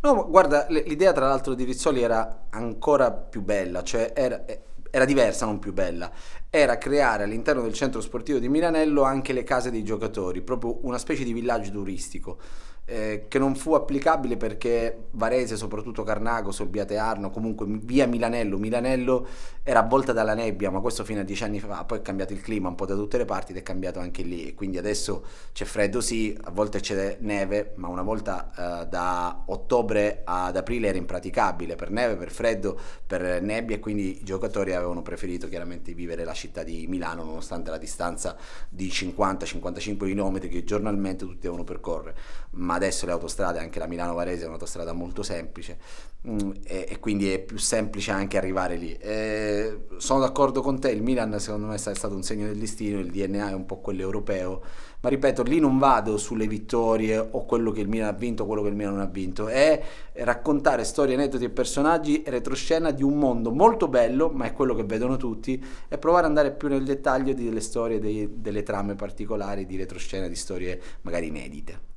No, ma guarda, l'idea tra l'altro di Rizzoli era ancora più bella, cioè era diversa, non più bella. Era creare all'interno del centro sportivo di Milanello anche le case dei giocatori, proprio una specie di villaggio turistico. Che non fu applicabile perché Varese, soprattutto Carnago, Solbiate Arno, comunque via Milanello, Milanello era avvolta dalla nebbia, ma questo fino a 10 anni fa, poi è cambiato il clima un po' da tutte le parti ed è cambiato anche lì, e quindi adesso c'è freddo sì, a volte c'è neve, ma una volta da ottobre ad aprile era impraticabile per neve, per freddo, per nebbia, e quindi i giocatori avevano preferito chiaramente vivere la città di Milano nonostante la distanza di 50-55 km che giornalmente tutti devono percorrere, ma adesso le autostrade, anche la Milano-Varese è un'autostrada molto semplice, e quindi è più semplice anche arrivare lì. Sono d'accordo con te, il Milan secondo me è stato un segno del destino, il DNA è un po' quello europeo, ma ripeto, lì non vado sulle vittorie o quello che il Milan ha vinto o quello che il Milan non ha vinto, è raccontare storie, aneddoti e personaggi retroscena di un mondo molto bello, ma è quello che vedono tutti, e provare ad andare più nel dettaglio delle storie, delle trame particolari, di retroscena, di storie magari inedite.